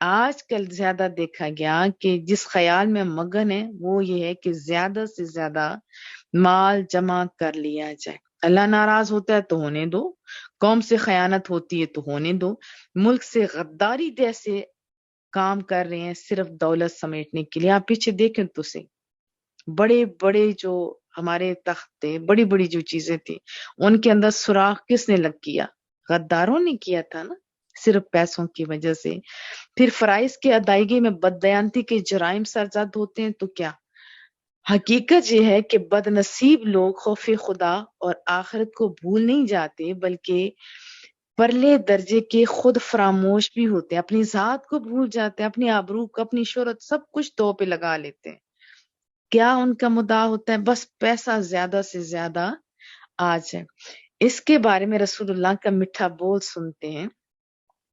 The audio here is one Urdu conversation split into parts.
آج کل زیادہ دیکھا گیا کہ جس خیال میں مگن ہے وہ یہ ہے کہ زیادہ سے زیادہ مال جمع کر لیا جائے. اللہ ناراض ہوتا ہے تو ہونے دو، قوم سے خیانت ہوتی ہے تو ہونے دو، ملک سے غداری جیسے کام کر رہے ہیں صرف دولت سمیٹنے کے لیے. آپ پیچھے دیکھیں تو صحیح، بڑے بڑے جو ہمارے تخت تھے، بڑی بڑی جو چیزیں تھی، ان کے اندر سوراخ کس نے لگ کیا؟ غداروں نے کیا تھا نا، صرف پیسوں کی وجہ سے. پھر فرائض کی ادائیگی میں بددیانتی کے جرائم سرزد ہوتے ہیں تو کیا؟ حقیقت یہ ہے کہ بد نصیب لوگ خوف خدا اور آخرت کو بھول نہیں جاتے، بلکہ پرلے درجے کے خود فراموش بھی ہوتے ہیں، اپنی ذات کو بھول جاتے ہیں، اپنی آبرو کو، اپنی شہرت، سب کچھ دو پہ لگا لیتے ہیں. کیا ان کا مدعا ہوتا ہے؟ بس پیسہ زیادہ سے زیادہ آ جائے. اس کے بارے میں رسول اللہ کا میٹھا بول سنتے ہیں.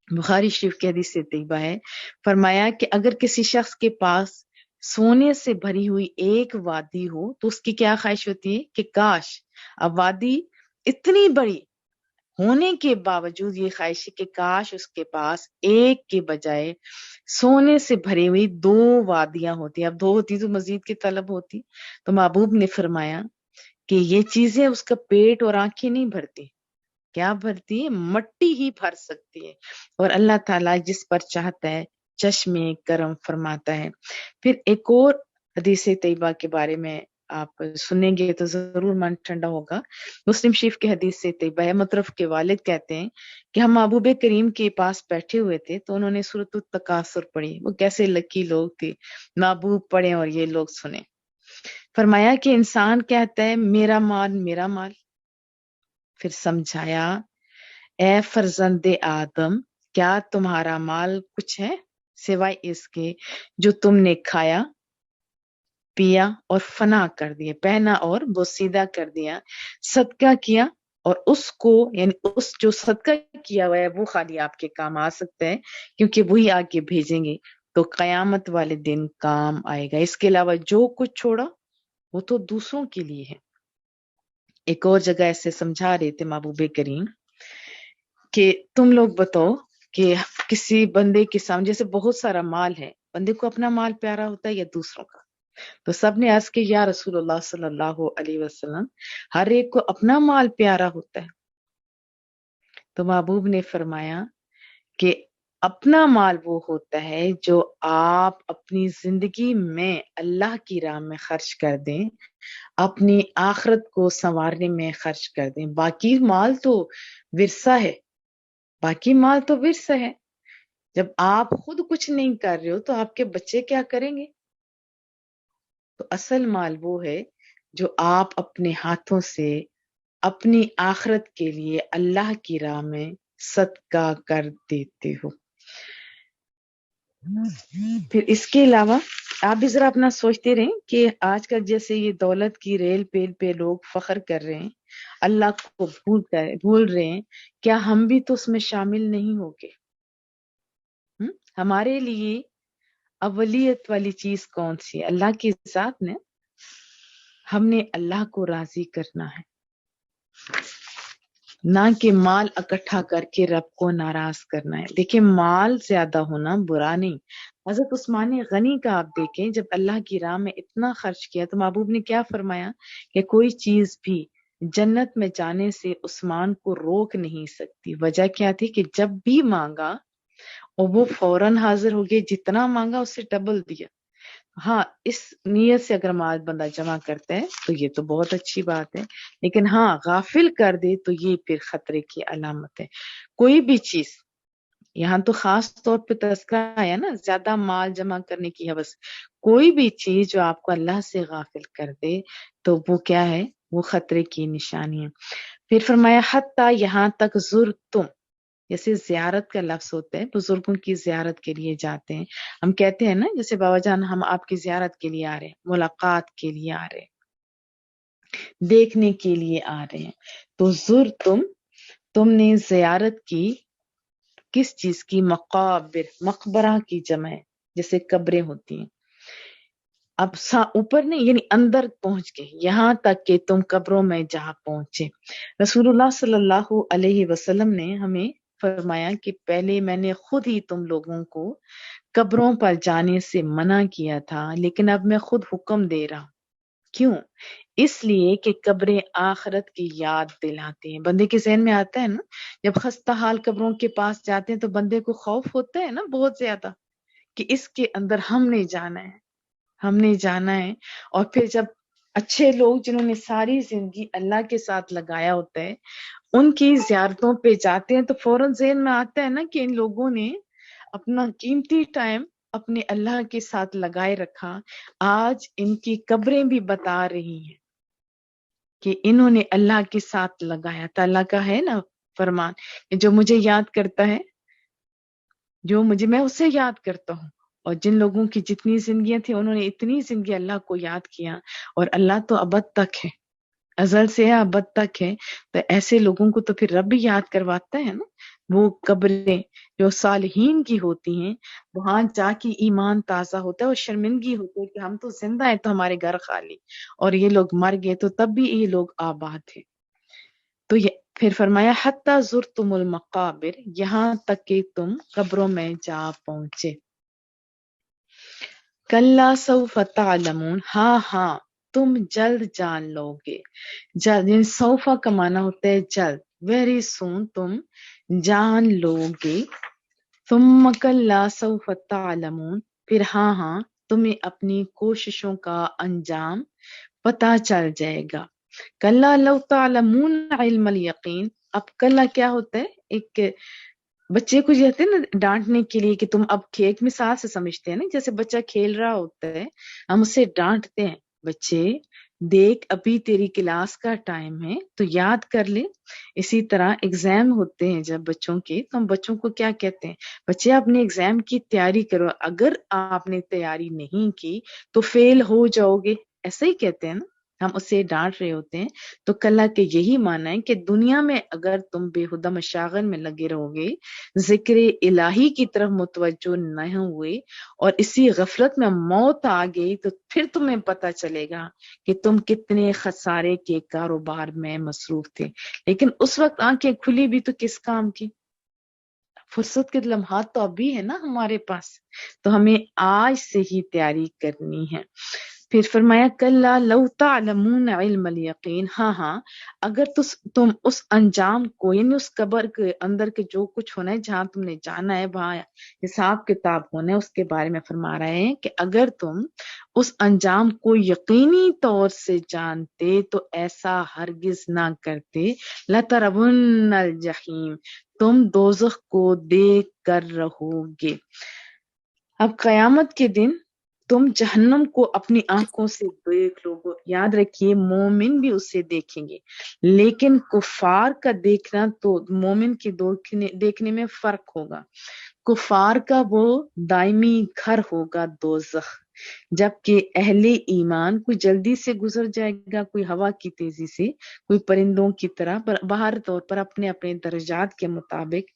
بخاری شریف کی حدیث طیبہ ہے، فرمایا کہ اگر کسی شخص کے پاس سونے سے بھری ہوئی ایک وادی ہو تو اس کی کیا خواہش ہوتی ہے کہ کاش، اب وادی اتنی بڑی ہونے کے باوجود یہ خواہش ہے کہ کاش اس کے پاس ایک کے بجائے سونے سے بھری ہوئی 2 وادیاں ہوتی. اب 2 ہوتی تو مزید کی طلب ہوتی. تو محبوب نے فرمایا کہ یہ چیزیں اس کا پیٹ اور آنکھیں نہیں بھرتی. کیا بھرتی ہے؟ مٹی ہی بھر سکتی ہے. اور اللہ تعالیٰ جس پر چاہتا ہے چشمے کرم فرماتا ہے. پھر ایک اور حدیث طیبہ کے بارے میں آپ سنیں گے تو ضرور من ٹھنڈا ہوگا. مسلم شریف کی حدیث سے طیبہ ہے، مطرف کے والد کہتے ہیں کہ ہم محبوب کریم کے پاس بیٹھے ہوئے تھے تو انہوں نے سورۃ التکاثر پڑھی. وہ کیسے لکی لوگ تھے، محبوب پڑھیں اور یہ لوگ سنیں. فرمایا کہ انسان کہتا ہے میرا مال میرا مال. پھر سمجھایا اے فرزند آدم، کیا تمہارا مال کچھ ہے سوائے اس کے جو تم نے کھایا پیا اور فنا کر دیا، پہنا اور بوسیدہ کر دیا، صدقہ کیا اور اس کو یعنی اس جو صدقہ کیا ہوا ہے وہ خالی آپ کے کام آ سکتا ہے کیونکہ وہی آگے بھیجیں گے تو قیامت والے دن کام آئے گا. اس کے علاوہ جو کچھ چھوڑا وہ تو دوسروں کے لیے ہے. ایک اور جگہ ایسے سمجھا رہے تھے محبوب کریم کہ تم لوگ بتاؤ کہ کسی بندے کے سامنے جیسے بہت سارا مال ہے، بندے کو اپنا مال پیارا ہوتا ہے یا دوسروں کا؟ تو سب نے عرض کہ یا رسول اللہ صلی اللہ علیہ وسلم، ہر ایک کو اپنا مال پیارا ہوتا ہے. تو محبوب نے فرمایا کہ اپنا مال وہ ہوتا ہے جو آپ اپنی زندگی میں اللہ کی راہ میں خرچ کر دیں، اپنی آخرت کو سنوارنے میں خرچ کر دیں. باقی مال تو ورثہ ہے، باقی مال تو ورثہ ہے. جب آپ خود کچھ نہیں کر رہے ہو تو آپ کے بچے کیا کریں گے؟ تو اصل مال وہ ہے جو آپ اپنے ہاتھوں سے اپنی آخرت کے لیے اللہ کی راہ میں صدقہ کر دیتے ہو. پھر اس کے علاوہ آپ بھی ذرا اپنا سوچتے رہیں کہ آج کل جیسے یہ دولت کی ریل پیل پہ لوگ فخر کر رہے ہیں، اللہ کو بھول رہے ہیں، کیا ہم بھی تو اس میں شامل نہیں ہوگے؟ ہمارے لیے اولیت والی چیز کون سی ہے؟ اللہ کی ذات نے. ہم نے اللہ کو راضی کرنا ہے، نہ کہ مال اکٹھا کر کے رب کو ناراض کرنا ہے. دیکھیں مال زیادہ ہونا برا نہیں. حضرت عثمان غنی کا آپ دیکھیں جب اللہ کی راہ میں اتنا خرچ کیا تو محبوب نے کیا فرمایا کہ کوئی چیز بھی جنت میں جانے سے عثمان کو روک نہیں سکتی. وجہ کیا تھی کہ جب بھی مانگا اور وہ فوراً حاضر ہو گئے، جتنا مانگا اس سے ڈبل دیا. ہاں اس نیت سے اگر مال بندہ جمع کرتا ہے تو یہ تو بہت اچھی بات ہے، لیکن ہاں غافل کر دے تو یہ پھر خطرے کی علامت ہے. کوئی بھی چیز، یہاں تو خاص طور پہ تذکرہ آیا نا زیادہ مال جمع کرنے کی حوث، کوئی بھی چیز جو آپ کو اللہ سے غافل کر دے تو وہ کیا ہے؟ وہ خطرے کی نشانی ہے. پھر فرمایا حتیٰ یہاں تک زرتم، جیسے زیارت کا لفظ ہوتا ہے، بزرگوں کی زیارت کے لیے جاتے ہیں. ہم کہتے ہیں نا جیسے بابا جان ہم آپ کی زیارت کے لیے آ رہے ہیں، ملاقات کے لیے آ رہے ہیں، دیکھنے کے لیے آ رہے ہیں. تو تم نے زیارت کی کس چیز کی؟ مقابر، مقبرہ کی جمع ہے، جیسے قبریں ہوتی ہیں. اب اوپر نہیں یعنی اندر پہنچ گئے، یہاں تک کہ تم قبروں میں جہاں پہنچے. رسول اللہ صلی اللہ علیہ وسلم نے ہمیں فرمایا کہ پہلے میں نے خود ہی تم لوگوں کو قبروں پر جانے سے منع کیا تھا لیکن اب میں خود حکم دے رہا ہوں۔ کیوں؟ اس لیے کہ قبریں آخرت کی یاد دلاتے ہیں۔ بندے کے ذہن میں آتا ہے نا، جب خستہ حال قبروں کے پاس جاتے ہیں تو بندے کو خوف ہوتا ہے نا بہت زیادہ، کہ اس کے اندر ہم نے جانا ہے، ہم نے جانا ہے۔ اور پھر جب اچھے لوگ جنہوں نے ساری زندگی اللہ کے ساتھ لگایا ہوتا ہے ان کی زیارتوں پہ جاتے ہیں تو فوراً ذہن میں آتا ہے نا کہ ان لوگوں نے اپنا قیمتی ٹائم اپنے اللہ کے ساتھ لگائے رکھا۔ آج ان کی قبریں بھی بتا رہی ہیں کہ انہوں نے اللہ کے ساتھ لگایا تھا۔ اللہ کا ہے نا فرمان کہ جو مجھے یاد کرتا ہے، میں اسے یاد کرتا ہوں۔ اور جن لوگوں کی جتنی زندگیاں تھیں انہوں نے اتنی زندگی اللہ کو یاد کیا، اور اللہ تو ابد تک ہے، ازل سے ہے ابد تک ہے، تو ایسے لوگوں کو تو پھر رب بھی یاد کرواتا ہے نا۔ وہ قبریں جو صالحین کی ہوتی ہیں وہاں جا کے ایمان تازہ ہوتا ہے اور شرمندگی ہوتی ہے کہ ہم تو زندہ ہیں تو ہمارے گھر خالی، اور یہ لوگ مر گئے تو تب بھی یہ لوگ آباد تھے۔ تو یہ پھر فرمایا حتی زرتم المقابر، یہاں تک کہ تم قبروں میں جا پہنچے۔ کلا سوف تعلمون، ہاں ہاں تم جلد جان لو گے۔ جلد یعنی سوفا کا معنی ہوتا ہے جلد، ویری سون تم جان لو گے۔ ثم کلا سوف تعلمون، پھر ہاں ہاں تمہیں اپنی کوششوں کا انجام پتہ چل جائے گا۔ کلا لو تعلمون علم الیقین، اب کلا کیا ہوتا ہے؟ ایک بچے کو کہتے ہیں نا ڈانٹنے کے لیے کہ تم اب ایک مثال سے سمجھتے ہیں نا، جیسے بچہ کھیل رہا ہوتا ہے ہم اسے ڈانٹتے ہیں، بچے دیکھ ابھی تیری کلاس کا ٹائم ہے تو یاد کر لے۔ اسی طرح ایگزام ہوتے ہیں جب بچوں کے، تو ہم بچوں کو کیا کہتے ہیں؟ بچے اپنے ایگزام کی تیاری کرو، اگر آپ نے تیاری نہیں کی تو فیل ہو جاؤ گے، ایسا ہی کہتے ہیں نا، ہم اسے ڈانٹ رہے ہوتے ہیں۔ تو کلا کے یہی معنی ہے کہ دنیا میں اگر تم بےہودہ مشاغل میں لگے رہو گے، ذکر الہی کی طرف متوجہ نہ ہوئے اور اسی غفلت میں موت آ گئی، تو پھر تمہیں پتہ چلے گا کہ تم کتنے خسارے کے کاروبار میں مصروف تھے۔ لیکن اس وقت آنکھیں کھلی بھی تو کس کام کی؟ فرصت کے لمحات تو ابھی ہے نا ہمارے پاس، تو ہمیں آج سے ہی تیاری کرنی ہے۔ پھر فرمایا کلا لو تعلمون علم الیقین، ہاں ہاں اگر تم اس انجام کو، یعنی اس قبر کے اندر کے جو کچھ ہونا ہے جہاں تم نے جانا ہے وہاں حساب کتاب ہونا ہے، اس کے بارے میں فرما رہے ہیں کہ اگر تم اس انجام کو یقینی طور سے جانتے تو ایسا ہرگز نہ کرتے۔ لَتَرَوُنَّ الْجَحِیمَ، تم دوزخ کو دیکھ کر رہو گے۔ اب قیامت کے دن تم جہنم کو اپنی آنکھوں سے دیکھ لو گے۔ یاد رکھیے مومن بھی اسے دیکھیں گے، لیکن کفار کا دیکھنا تو مومن کے دیکھنے میں فرق ہوگا۔ کفار کا وہ دائمی گھر ہوگا دوزخ، جبکہ اہل ایمان کوئی جلدی سے گزر جائے گا، کوئی ہوا کی تیزی سے، کوئی پرندوں کی طرح، پر باہر طور پر اپنے اپنے درجات کے مطابق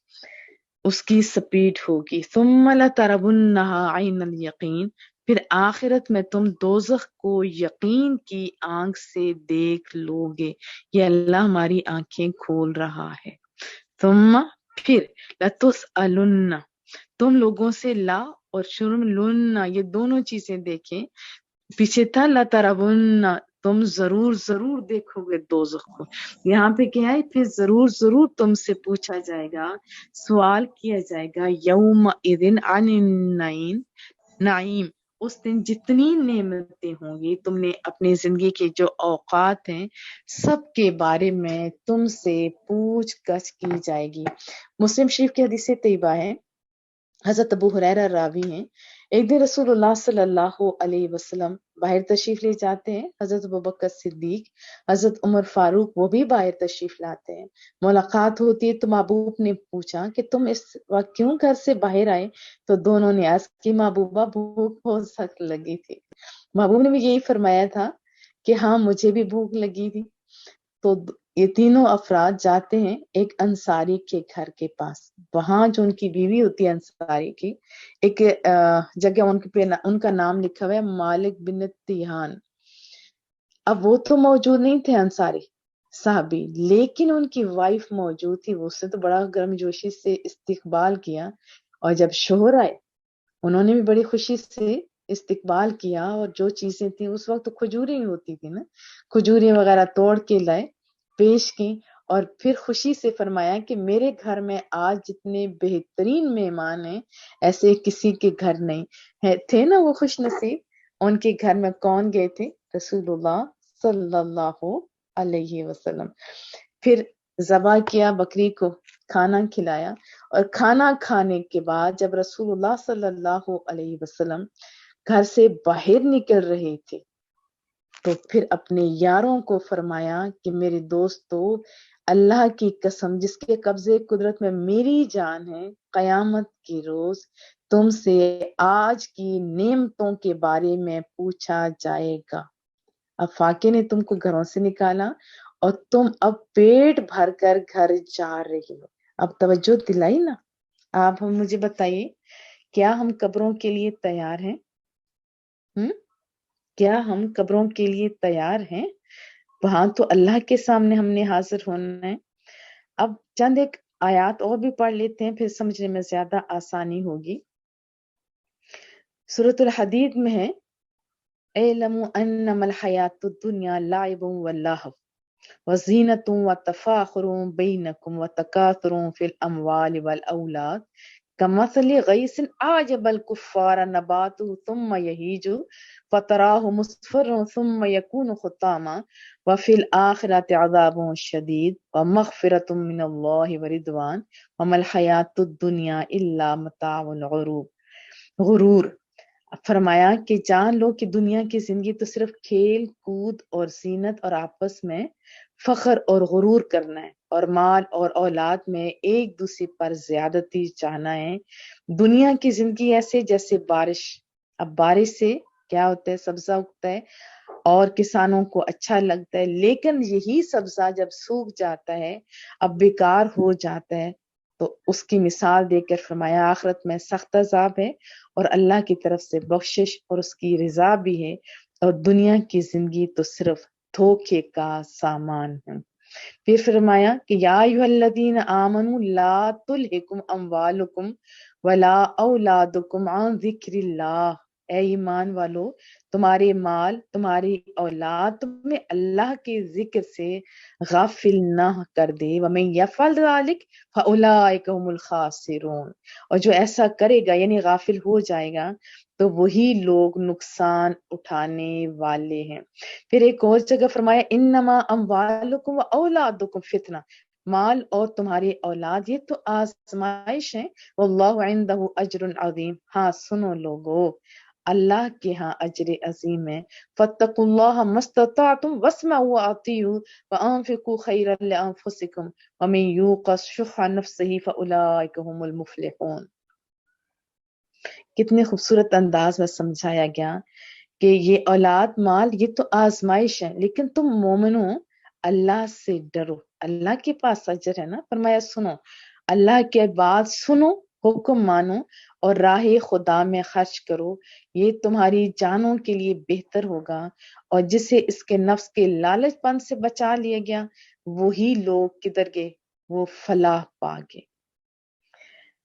اس کی سپیڈ ہوگی۔ ثم لترونها عین الیقین، پھر آخرت میں تم دوزخ کو یقین کی آنکھ سے دیکھ لو گے۔ یہ اللہ ہماری آنکھیں کھول رہا ہے۔ ثم، پھر لتسألن، تم لوگوں سے لا اور شرم لن، یہ دونوں چیزیں دیکھیں، پیچھے تھا لترون، تم ضرور ضرور دیکھو گے دوزخ کو، یہاں پہ کیا ہے؟ پھر ضرور ضرور تم سے پوچھا جائے گا، سوال کیا جائے گا، یوم اذن عن النعیم، اس دن جتنی نعمتیں ہوں گی، تم نے اپنی زندگی کے جو اوقات ہیں سب کے بارے میں تم سے پوچھ گچھ کی جائے گی۔ مسلم شریف کی حدیث طیبہ ہے، حضرت ابو ہریرہ راوی ہیں، ایک دن رسول اللہ صلی اللہ علیہ وسلم باہر تشریف لے جاتے ہیں، حضرت ابوبکر صدیق، حضرت عمر فاروق وہ بھی باہر تشریف لاتے ہیں، ملاقات ہوتی ہے تو محبوب نے پوچھا کہ تم اس وقت کیوں گھر سے باہر آئے؟ تو دونوں نے عرض کی محبوبہ بھوک بہت سخت لگی تھی۔ محبوب نے بھی یہی فرمایا تھا کہ ہاں مجھے بھی بھوک لگی تھی۔ تو یہ تینوں افراد جاتے ہیں ایک انصاری کے گھر کے پاس، وہاں جو ان کی بیوی ہوتی ہے انصاری کی، ایک جگہ ان کا نام لکھا ہوا ہے مالک بن تیہان۔ اب وہ تو موجود نہیں تھے انصاری صحابی، لیکن ان کی وائف موجود تھی، اس نے تو بڑا گرم جوشی سے استقبال کیا، اور جب شوہر آئے انہوں نے بھی بڑی خوشی سے استقبال کیا، اور جو چیزیں تھیں اس وقت تو کھجوریں ہی ہوتی تھی نا، کھجوریں وغیرہ توڑ کے لائے، پیش کی، اور پھر خوشی سے فرمایا کہ میرے گھر میں آج جتنے بہترین مہمان ہیں ایسے کسی کے گھر نہیں ہے۔ تھے نا وہ خوش نصیب، ان کے گھر میں کون گئے تھے؟ رسول اللہ صلی اللہ علیہ وسلم۔ پھر ذبح کیا بکری کو، کھانا کھلایا، اور کھانا کھانے کے بعد جب رسول اللہ صلی اللہ علیہ وسلم گھر سے باہر نکل رہے تھے تو پھر اپنے یاروں کو فرمایا کہ میرے دوستو، اللہ کی قسم جس کے قبضے قدرت میں میری جان ہے، قیامت کے روز تم سے آج کی نعمتوں کے بارے میں پوچھا جائے گا۔ اب فاقے نے تم کو گھروں سے نکالا اور تم اب پیٹ بھر کر گھر جا رہے ہو۔ اب توجہ دلائی نا؟ آپ ہم مجھے بتائیے، کیا ہم قبروں کے لیے تیار ہیں؟ کیا ہم قبروں کے لیے تیار ہیں؟ وہاں تو اللہ کے سامنے ہم نے حاضر ہونا ہے۔ اب چند ایک آیات اور بھی پڑھ لیتے ہیں، پھر سمجھنے میں زیادہ آسانی ہوگی۔ سورۃ الحدید میں ہے اعلموا انما الحیات الدنیا لعب ولہو وزینۃ وتفاخر بینکم وتکاثر فی الاموال والاولاد کمثل غیث اعجب الکفار نباتہ ثم یہیج فتراہ مصفرا ثم یکون حطاما وفی الآخرۃ عذاب شدید ومغفرۃ من اللہ ورضوان وما الحیات الدنیا الا متاع الغرور۔ فرمایا کہ جان لو کہ دنیا کی زندگی تو صرف کھیل کود اور زینت اور آپس میں فخر اور غرور کرنا ہے، اور مال اور اولاد میں ایک دوسرے پر زیادتی چاہنا ہے۔ دنیا کی زندگی ایسے جیسے بارش، اب بارش سے کیا ہوتا ہے؟ سبزہ اگتا ہے اور کسانوں کو اچھا لگتا ہے، لیکن یہی سبزہ جب سوکھ جاتا ہے، اب بیکار ہو جاتا ہے، تو اس کی مثال دے کر فرمایا آخرت میں سخت عذاب ہے اور اللہ کی طرف سے بخشش اور اس کی رضا بھی ہے، اور دنیا کی زندگی تو صرف دھوکے کا سامان ہے۔ پھر فرمایا کہ یا ایھا الذین آمنوا لا تلھکم اموالکم ولا اولادکم عن ذکر اللہ، اے ایمان والو، تمہارے مال تمہاری اولاد تمہیں اللہ کے ذکر سے غافل نہ کر دے۔ ومن یفعل ذلک فاولئک هم الخاسرون، اور جو ایسا کرے گا یعنی غافل ہو جائے گا تو وہی لوگ نقصان اٹھانے والے ہیں۔ پھر ایک اور جگہ فرمایا انما اموالکم و اولادکم فتنہ، مال اور تمہاری اولاد یہ تو آزمائش ہے، واللہ عندہ اجر عظیم، ہاں سنو لوگو، اللہ کے ہاں اجر عظیم ہے۔ فاتقوا اللہ ما استطعتم واسمعوا واطیعوا وانفقوا خیرا لانفسکم ومن یوق شح نفسہ فاولئک هم المفلحون۔ کتنے خوبصورت انداز میں سمجھایا گیا کہ یہ اولاد مال یہ تو آزمائش ہے، لیکن تم مومنوں اللہ سے ڈرو، اللہ کے پاس اجر ہے نا۔ فرمایا سنو، اللہ کے بات سنو، حکم مانو اور راہ خدا میں خرچ کرو، یہ تمہاری جانوں کے لیے بہتر ہوگا، اور جسے اس کے نفس کے لالچ پن سے بچا لیا گیا وہی لوگ کدھر گئے؟ وہ فلاح پا گئے۔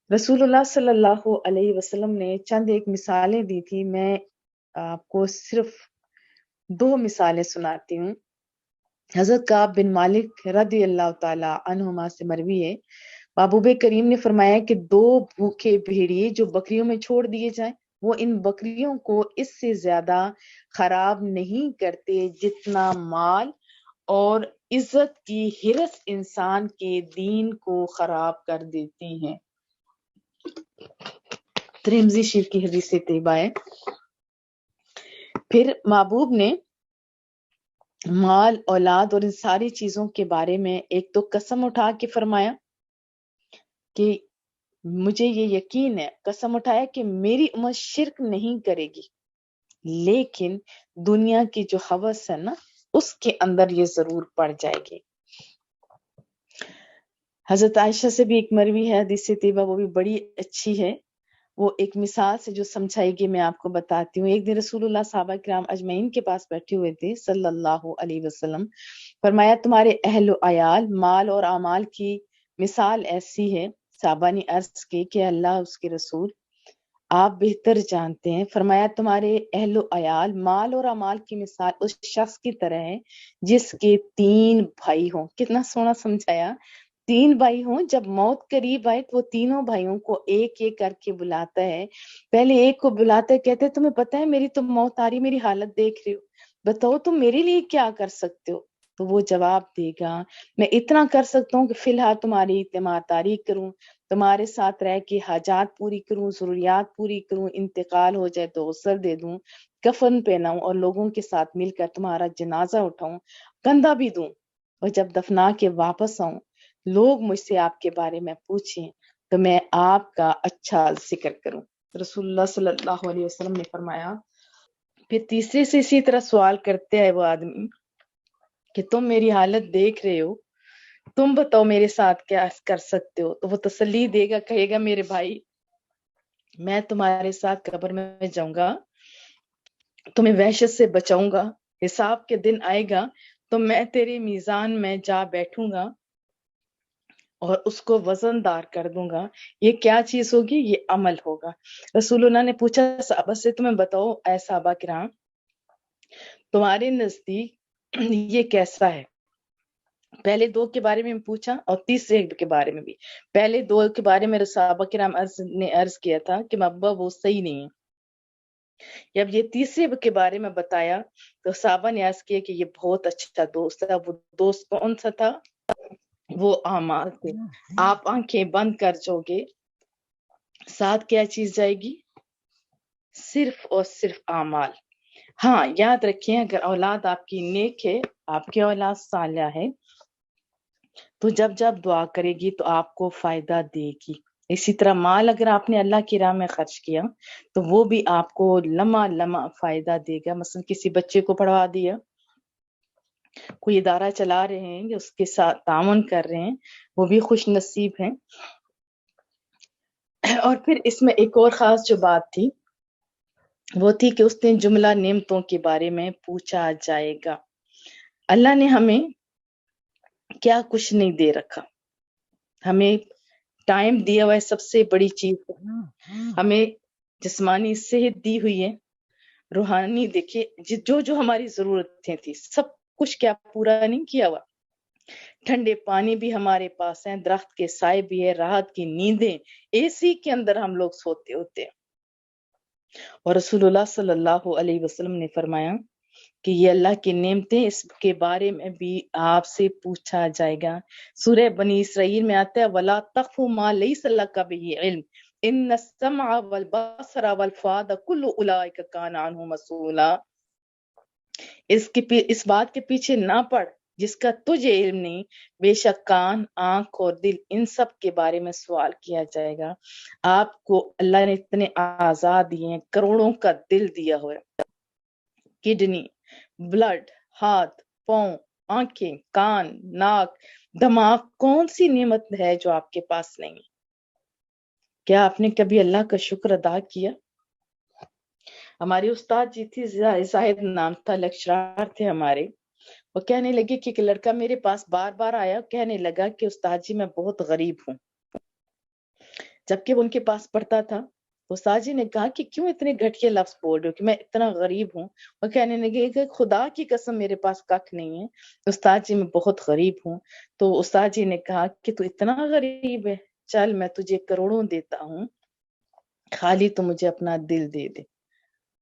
رسول اللہ صلی اللہ علیہ وسلم نے چند ایک مثالیں دی تھی، میں آپ کو صرف 2 مثالیں سناتی ہوں۔ حضرت کعب بن مالک رضی اللہ تعالی عنہما سے مروی ہے، محبوب کریم نے فرمایا کہ 2 بھوکے بھیڑیے جو بکریوں میں چھوڑ دیے جائیں وہ ان بکریوں کو اس سے زیادہ خراب نہیں کرتے جتنا مال اور عزت کی ہرس انسان کے دین کو خراب کر دیتی ہیں۔ ترمذی شریف کی حدیث طیبہ ہے۔ پھر محبوب نے مال اولاد اور ان ساری چیزوں کے بارے میں ایک تو قسم اٹھا کے فرمایا کہ مجھے یہ یقین ہے، قسم اٹھایا کہ میری امت شرک نہیں کرے گی، لیکن دنیا کی جو ہوس ہے نا اس کے اندر یہ ضرور پڑ جائے گی۔ حضرت عائشہ سے بھی ایک مروی ہے حدیث طیبہ، وہ بھی بڑی اچھی ہے، وہ ایک مثال سے جو سمجھائے گی میں آپ کو بتاتی ہوں۔ ایک دن رسول اللہ صحابہ کرام اجمعین کے پاس بیٹھے ہوئے تھے صلی اللہ علیہ وسلم، فرمایا تمہارے اہل و عیال مال اور اعمال کی مثال ایسی ہے۔ صحابہ نے عرض کی کہ اللہ اس کے رسول آپ بہتر جانتے ہیں۔ فرمایا تمہارے اہل و عیال مال اور امال کی مثال اس شخص کی طرح ہے جس کے 3 بھائی ہوں۔ کتنا سونا سمجھایا، 3 بھائی ہوں، جب موت قریب آئے تو وہ تینوں بھائیوں کو ایک ایک کر کے بلاتا ہے۔ پہلے ایک کو بلاتا ہے، کہتے ہیں تمہیں پتہ ہے میری تو موت آ رہی، میری حالت دیکھ رہی ہو، بتاؤ تم میرے لیے کیا کر سکتے ہو؟ تو وہ جواب دے گا میں اتنا کر سکتا ہوں کہ فی الحال تمہاری تیمارداری کروں، تمہارے ساتھ رہ کے حاجات پوری کروں، ضروریات پوری کروں، انتقال ہو جائے تو غسل دے دوں، کفن پہناؤں اور لوگوں کے ساتھ مل کر تمہارا جنازہ اٹھاؤں، کندھا بھی دوں، اور جب دفنا کے واپس آؤں لوگ مجھ سے آپ کے بارے میں پوچھیں تو میں آپ کا اچھا ذکر کروں۔ رسول اللہ صلی اللہ علیہ وسلم نے فرمایا، پھر تیسرے سے اسی طرح سوال کرتے ہیں وہ آدمی کہ تم میری حالت دیکھ رہے ہو، تم بتاؤ میرے ساتھ کیا کر سکتے ہو؟ تو وہ تسلی دے گا، کہے گا میرے بھائی میں تمہارے ساتھ قبر میں جاؤں گا، تمہیں وحشت سے بچاؤں گا، حساب کے دن آئے گا تو میں تیرے میزان میں جا بیٹھوں گا اور اس کو وزن دار کر دوں گا۔ یہ کیا چیز ہوگی؟ یہ عمل ہوگا۔ رسول اللہ نے پوچھا صحابہ سے تمہیں بتاؤ اے صحابہ کرام تمہارے نزدیک یہ کیسا ہے؟ پہلے 2 کے بارے میں پوچھا اور تیسرے کے بارے میں بھی۔ پہلے 2 کے بارے میں صحابہ کرام نے عرض کیا تھا کہ ابا وہ صحیح نہیں ہے۔ جب یہ تیسرے کے بارے میں بتایا تو صحابہ نے عرض کیا کہ یہ بہت اچھا دوست ہے۔ وہ دوست کون سا تھا؟ وہ اعمال تھے۔ آپ آنکھیں بند کر جو گے، ساتھ کیا چیز جائے گی؟ صرف اور صرف اعمال۔ ہاں یاد رکھیں اگر اولاد آپ کی نیک ہے، آپ کی اولاد صالحہ ہے تو جب جب دعا کرے گی تو آپ کو فائدہ دے گی۔ اسی طرح مال اگر آپ نے اللہ کی راہ میں خرچ کیا تو وہ بھی آپ کو لمحہ لمحہ فائدہ دے گا۔ مثلا کسی بچے کو پڑھوا دیا، کوئی ادارہ چلا رہے ہیں یا اس کے ساتھ تعاون کر رہے ہیں، وہ بھی خوش نصیب ہیں۔ اور پھر اس میں ایک اور خاص جو بات تھی وہ تھی کہ اس دن جملہ نعمتوں کے بارے میں پوچھا جائے گا۔ اللہ نے ہمیں کیا کچھ نہیں دے رکھا، ہمیں ٹائم دیا ہوا ہے، سب سے بڑی چیز ہمیں جسمانی صحت دی ہوئی ہے، روحانی دیکھیے جو جو ہماری ضرورتیں تھی سب کچھ کیا پورا نہیں کیا ہوا۔ ٹھنڈے پانی بھی ہمارے پاس ہیں، درخت کے سائے بھی ہے، راحت کی نیندیں، اے سی کے اندر ہم لوگ سوتے ہوتے ہیں۔ اور رسول اللہ صلی اللہ علیہ وسلم نے فرمایا کہ یہ اللہ کی نعمتیں، اس کے بارے میں بھی آپ سے پوچھا جائے گا۔ سورہ بنی اسرائیل میں آتا ہے وَلَا تَقْفُ مَا لَيْسَ لَكَ بِهِ عِلْمٌ إِنَّ السَّمْعَ وَالْبَصَرَ وَالْفُؤَادَ كُلُّ أُولَئِكَ كَانَ عَنْهُ مسؤولا۔ اس بات کے پیچھے نہ پڑ جس کا تجھے علم نہیں، بے شک کان، آنکھ اور دل ان سب کے بارے میں سوال کیا جائے گا۔ آپ کو اللہ نے اتنے اعضاء دیے ہیں، کروڑوں کا دل دیا ہوا ہے، کڈنی، بلڈ، ہاتھ، پاؤں، آنکھیں، کان، ناک، دماغ، کون سی نعمت ہے جو آپ کے پاس نہیں؟ کیا آپ نے کبھی اللہ کا شکر ادا کیا؟ ہمارے استاد جی تھی، زاہد نام تھا، لیکچرار تھے ہمارے، وہ کہنے لگے کہ ایک لڑکا میرے پاس بار بار آیا، کہنے لگا کہ استاد جی میں بہت غریب ہوں۔ جبکہ وہ ان کے پاس پڑھتا تھا، استاد جی نے کہا کہ کیوں اتنے گھٹیا لفظ بول رہے ہو کہ میں اتنا غریب ہوں؟ وہ کہنے لگے کہ خدا کی قسم میرے پاس ککھ نہیں ہے استاد جی، میں بہت غریب ہوں۔ تو استاد جی نے کہا کہ تو اتنا غریب ہے، چل میں تجھے کروڑوں دیتا ہوں، خالی تو مجھے اپنا دل دے دے۔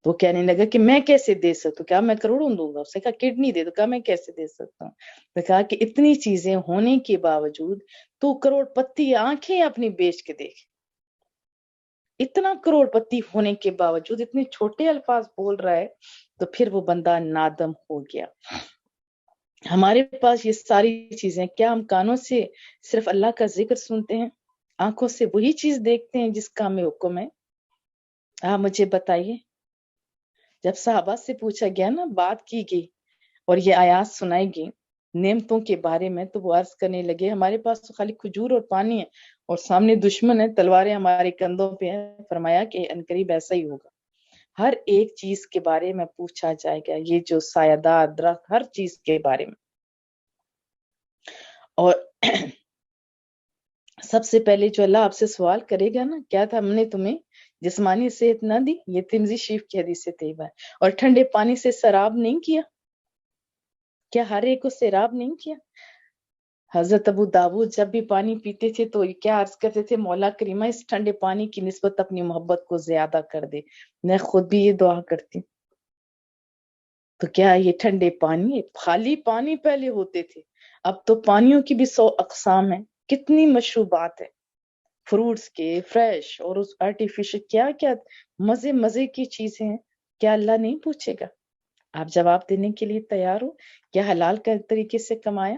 تو کہنے لگا کہ میں کیسے دے سکتا ہوں؟ کیا میں کروڑوں دوں گا؟ اس نے کہا کڈنی دے دو۔ کہا میں کیسے دے سکتا ہوں؟ نے کہا کہ اتنی چیزیں ہونے کے باوجود تو کروڑ پتی آنکھیں اپنی بیچ کے دیکھ، اتنا کروڑ پتی ہونے کے باوجود اتنے چھوٹے الفاظ بول رہا ہے، تو پھر وہ بندہ نادم ہو گیا۔ ہمارے پاس یہ ساری چیزیں، کیا ہم کانوں سے صرف اللہ کا ذکر سنتے ہیں، آنکھوں سے وہی چیز دیکھتے ہیں جس کا ہمیں حکم ہے؟ آپ مجھے بتائیے۔ جب صحابہ سے پوچھا گیا نا، بات کی گئی اور یہ آیات سنائی گئی نعمتوں کے بارے میں، تو وہ عرض کرنے لگے ہمارے پاس تو خالی کھجور اور پانی ہے اور سامنے دشمن ہے، تلواریں ہمارے کندھوں پہ ہیں۔ فرمایا کہ عنقریب ایسا ہی ہوگا، ہر ایک چیز کے بارے میں پوچھا جائے گا، یہ جو سایہ دار درخت، ہر چیز کے بارے میں۔ اور سب سے پہلے جو اللہ آپ سے سوال کرے گا نا، کیا تھا ہم نے تمہیں جسمانی صحت نہ دی، یہ ترمذی شریف کی حدیث طیبہ ہے، اور ٹھنڈے پانی سے سیراب نہیں کیا، کیا ہر ایک کو سیراب نہیں کیا؟ حضرت ابو داود جب بھی پانی پیتے تھے تو کیا عرض کرتے تھے، مولا کریمہ اس ٹھنڈے پانی کی نسبت اپنی محبت کو زیادہ کر دے، میں خود بھی یہ دعا کرتی ہوں۔ تو کیا یہ ٹھنڈے پانی، خالی پانی پہلے ہوتے تھے، اب تو پانیوں کی بھی 100 اقسام ہیں، کتنی مشروبات ہیں، فروٹس کے، فریش اور اس آرٹیفیشل، کیا کیا مزے مزے کی چیزیں ہیں۔ کیا اللہ نہیں پوچھے گا؟ آپ جواب دینے کے لیے تیار ہو؟ کیا حلال کا طریقے سے کمایا،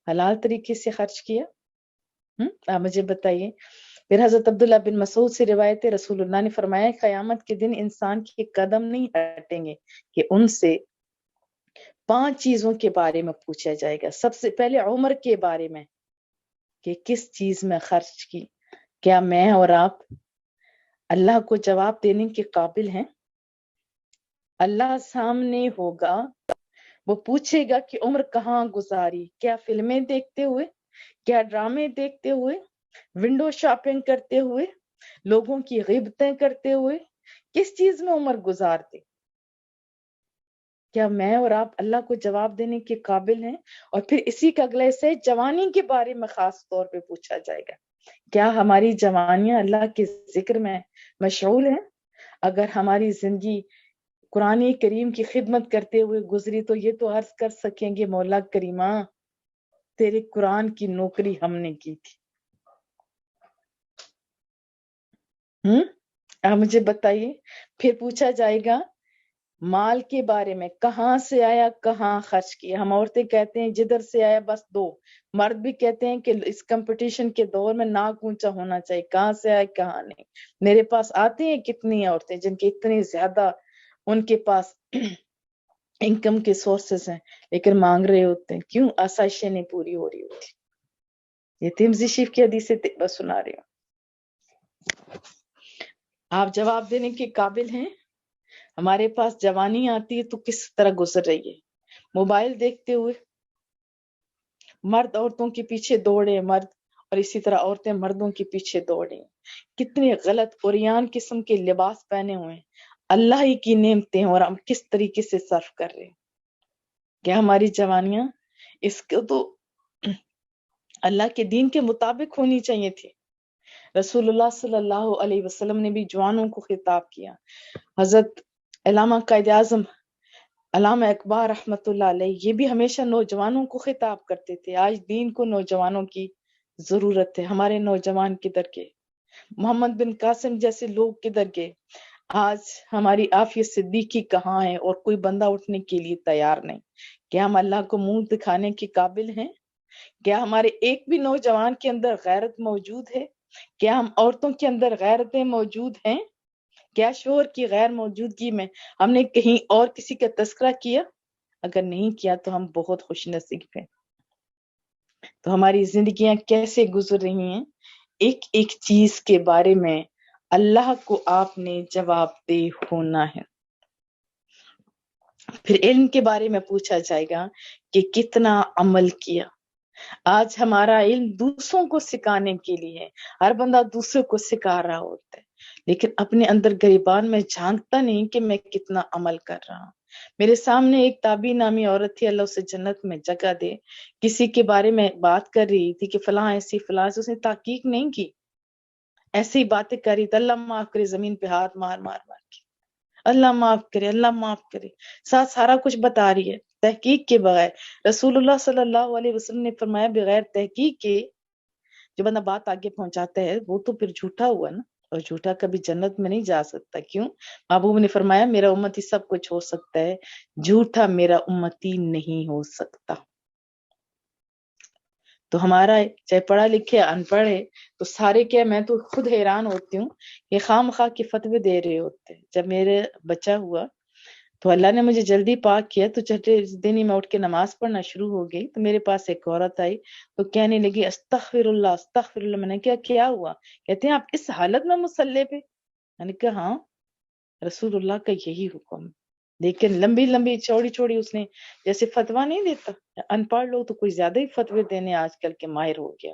حلال طریقے سے خرچ کیا؟ آپ مجھے بتائیے۔ پھر حضرت عبداللہ بن مسعود سے روایت ہے، رسول اللہ نے فرمایا، قیامت کے دن انسان کے قدم نہیں ہٹیں گے کہ ان سے 5 چیزوں کے بارے میں پوچھا جائے گا۔ سب سے پہلے عمر کے بارے میں، کہ کس چیز میں خرچ کی۔ کیا میں اور آپ اللہ کو جواب دینے کے قابل ہیں؟ اللہ سامنے ہوگا، وہ پوچھے گا کہ عمر کہاں گزاری، کیا فلمیں دیکھتے ہوئے، کیا ڈرامے دیکھتے ہوئے، ونڈو شاپنگ کرتے ہوئے، لوگوں کی غیبتیں کرتے ہوئے، کس چیز میں عمر گزارتے؟ کیا میں اور آپ اللہ کو جواب دینے کے قابل ہیں؟ اور پھر اسی کا اگلا سے جوانی کے بارے میں خاص طور پہ پوچھا جائے گا، کیا ہماری جوانیاں اللہ کے ذکر میں مشغول ہیں؟ اگر ہماری زندگی قرآن کریم کی خدمت کرتے ہوئے گزری تو یہ تو عرض کر سکیں گے، مولا کریمہ تیرے قرآن کی نوکری ہم نے کی تھی۔ آپ مجھے بتائیے۔ پھر پوچھا جائے گا مال کے بارے میں، کہاں سے آیا، کہاں خرچ کیا۔ ہم عورتیں کہتے ہیں جدھر سے آیا بس دو، مرد بھی کہتے ہیں کہ اس کمپٹیشن کے دور میں ناک اونچا ہونا چاہیے، کہاں سے آئے کہاں نہیں۔ میرے پاس آتے ہیں کتنی عورتیں جن کے اتنے زیادہ ان کے پاس انکم کے سورسز ہیں، لیکن مانگ رہے ہوتے ہیں، کیوں؟ آسائشیں نہیں پوری ہو رہی ہوتی۔ یہ ترمذی شریف کی حدیث سے بس سنا رہی ہوں۔ آپ جواب دینے کے قابل ہیں؟ ہمارے پاس جوانی آتی ہے تو کس طرح گزر رہی ہے؟ موبائل دیکھتے ہوئے، مرد عورتوں کے پیچھے دوڑے، مرد اور اسی طرح عورتیں مردوں کے پیچھے دوڑے، کتنے غلط عریان قسم کے لباس پہنے ہوئے ہیں، اللہ ہی کی نعمتیں اور ہم کس طریقے سے صرف کر رہے ہیں۔ کیا ہماری جوانیاں اس کو تو اللہ کے دین کے مطابق ہونی چاہیے تھی۔ رسول اللہ صلی اللہ علیہ وسلم نے بھی جوانوں کو خطاب کیا۔ حضرت علامہ قائد اعظم علامہ اقبال رحمۃ اللہ علیہ یہ بھی ہمیشہ نوجوانوں کو خطاب کرتے تھے۔ آج دین کو نوجوانوں کی ضرورت ہے، ہمارے نوجوان کدھر گئے؟ محمد بن قاسم جیسے لوگ کدھر گئے؟ آج ہماری عافیہ صدیقی کہاں ہے اور کوئی بندہ اٹھنے کے لیے تیار نہیں۔ کیا ہم اللہ کو منہ دکھانے کے قابل ہیں؟ کیا ہمارے ایک بھی نوجوان کے اندر غیرت موجود ہے؟ کیا ہم عورتوں کے اندر غیرتیں موجود ہیں؟ کیا شوہر کی غیر موجودگی میں ہم نے کہیں اور کسی کا تذکرہ کیا؟ اگر نہیں کیا تو ہم بہت خوش نصیب ہیں۔ تو ہماری زندگیاں کیسے گزر رہی ہیں؟ ایک ایک چیز کے بارے میں اللہ کو آپ نے جواب دہ ہونا ہے۔ پھر علم کے بارے میں پوچھا جائے گا کہ کتنا عمل کیا۔ آج ہمارا علم دوسروں کو سکھانے کے لیے ہے، ہر بندہ دوسروں کو سکھا رہا ہوتا ہے، لیکن اپنے اندر گریبان میں جھانکتا نہیں کہ میں کتنا عمل کر رہا ہوں۔ میرے سامنے ایک تابی نامی عورت تھی، اللہ اسے جنت میں جگہ دے، کسی کے بارے میں بات کر رہی تھی کہ فلاں ایسی فلاں، اس نے تحقیق نہیں کی، ایسے ہی باتیں کر رہی تھی، اللہ معاف کرے، زمین پہ ہاتھ مار مار مار کے اللہ معاف کرے، اللہ معاف کرے، ساتھ سارا کچھ بتا رہی ہے تحقیق کے بغیر۔ رسول اللہ صلی اللہ علیہ وسلم نے فرمایا بغیر تحقیق کے جو بندہ بات آگے پہنچاتا ہے وہ تو پھر جھوٹا ہوا نا، اور جھوٹا کبھی جنت میں نہیں جا سکتا۔ کیوں؟ محبوب نے فرمایا میرا امتی سب کچھ ہو سکتا ہے، جھوٹا میرا امتی نہیں ہو سکتا۔ تو ہمارا چاہے پڑھا لکھے ان پڑھ ہے تو سارے کیا، میں تو خود حیران ہوتی ہوں کہ خواہ مخواہ کے فتوے دے رہے ہوتے ہیں۔ جب میرے بچہ ہوا تو اللہ نے مجھے جلدی پاک کیا، تو چھٹے دن ہی میں اٹھ کے نماز پڑھنا شروع ہو گئی، تو میرے پاس ایک عورت آئی تو کہنے لگی استغفر اللہ استغفر اللہ۔ میں نے کیا ہوا؟ کہتے ہیں آپ اس حالت میں مصلی پہ؟ میں نے کہا ہاں، رسول اللہ کا یہی حکم۔ لیکن لمبی لمبی چوڑی چوڑی اس نے جیسے فتوا نہیں دیتا، ان پڑھ لوگ تو کوئی زیادہ ہی فتوے دینے آج کل کے ماہر ہو گیا۔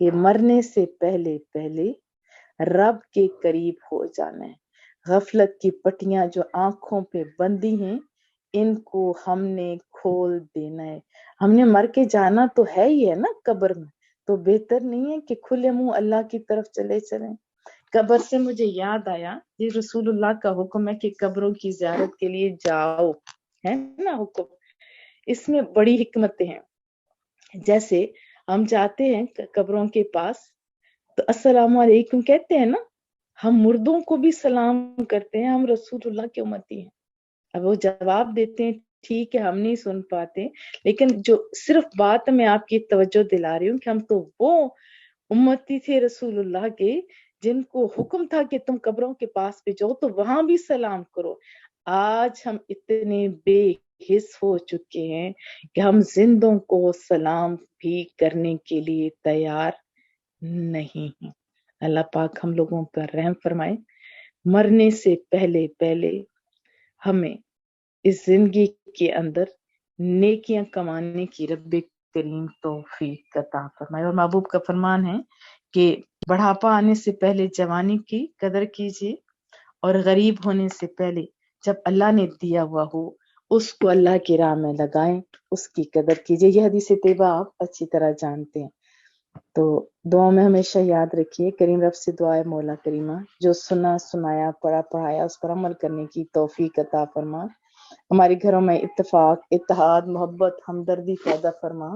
کہ مرنے سے پہلے پہلے رب کے قریب ہو جانا ہے. غفلت کی پٹیاں جو آنکھوں پہ بندھی ہیں ان کو ہم نے کھول دینا ہے. ہم نے مر کے جانا تو ہے ہی ہے نا قبر میں، تو بہتر نہیں ہے کہ کھلے منہ اللہ کی طرف چلے چلیں. قبر سے مجھے یاد آیا یہ رسول اللہ کا حکم ہے کہ قبروں کی زیارت کے لیے جاؤ، ہے نا حکم. اس میں بڑی حکمتیں ہیں. جیسے ہم جاتے ہیں قبروں کے پاس تو السلام علیکم کہتے ہیں نا، ہم مردوں کو بھی سلام کرتے ہیں، ہم رسول اللہ کے امتی ہیں. اب وہ جواب دیتے ہیں ٹھیک ہے ہم نہیں سن پاتے، لیکن جو صرف بات میں آپ کی توجہ دلا رہی ہوں کہ ہم تو وہ امتی تھے رسول اللہ کے جن کو حکم تھا کہ تم قبروں کے پاس بھی جاؤ تو وہاں بھی سلام کرو. آج ہم اتنے بے حس ہو چکے ہیں کہ ہم زندوں کو سلام بھی کرنے کے لیے تیار نہیں ہیں. اللہ پاک ہم لوگوں پر رحم فرمائے. مرنے سے پہلے پہلے ہمیں اس زندگی کے اندر نیکیاں کمانے کی رب کریم توفیق عطا فرمائے. اور محبوب کا فرمان ہے کہ بڑھاپا آنے سے پہلے جوانی کی قدر کیجیے اور غریب ہونے سے پہلے جب اللہ نے دیا ہوا ہو اس کو اللہ کی راہ میں لگائیں، اس کی قدر کیجیے. یہ حدیث طیبہ آپ اچھی طرح جانتے ہیں. تو دعا میں ہمیشہ یاد رکھیے، کریم رب سے دعا ہے مولا کریمہ جو سنا سنایا پڑھا پڑھایا اس پر عمل کرنے کی توفیق عطا فرما. ہمارے گھروں میں اتفاق، اتحاد، محبت، ہمدردی پیدا فرما.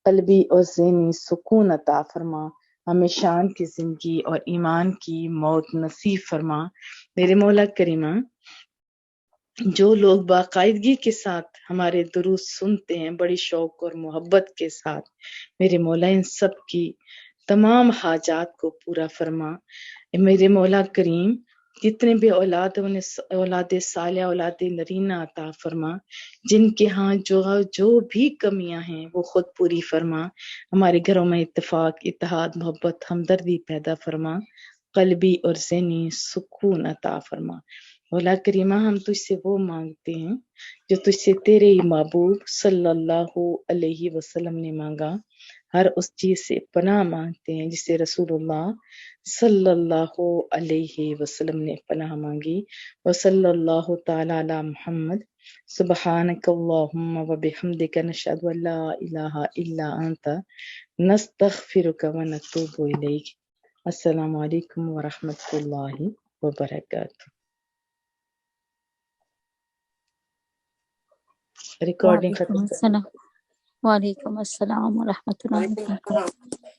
قلبی اور ذہنی سکون عطا فرما. ہمیں شان کی زندگی اور ایمان کی موت نصیب فرما. میرے مولا کریمہ جو لوگ باقاعدگی کے ساتھ ہمارے دروس سنتے ہیں بڑی شوق اور محبت کے ساتھ، میرے مولا ان سب کی تمام حاجات کو پورا فرما. میرے مولا کریم جتنے بھی اولاد ہیں انہیں اولاد صالحہ اولاد نرینہ عطا فرما. جن کے ہاں جو بھی کمیاں ہیں وہ خود پوری فرما. ہمارے گھروں میں اتفاق، اتحاد، محبت، ہمدردی پیدا فرما. قلبی اور ذہنی سکون عطا فرما. مولا کریمہ ہم تجھ سے وہ مانگتے ہیں جو تجھ سے تیرے ہی محبوب صلی اللہ علیہ وسلم نے مانگا. ہر اس چیز سے پناہ مانگتے ہیں جسے رسول اللہ صلی اللہ علیہ وسلم نے پناہ مانگی. وصلی اللہ تعالی علی محمد. سبحانک اللہم وبحمدک نشہد ان لا الہ الا انت نستغفرک ونتوب الیک. السلام علیکم ورحمۃ اللہ وبرکاتہ. ریکارڈنگ وعلیکم ختم کر. السلام. وعلیکم السلام ورحمۃ اللہ وبرکاتہ.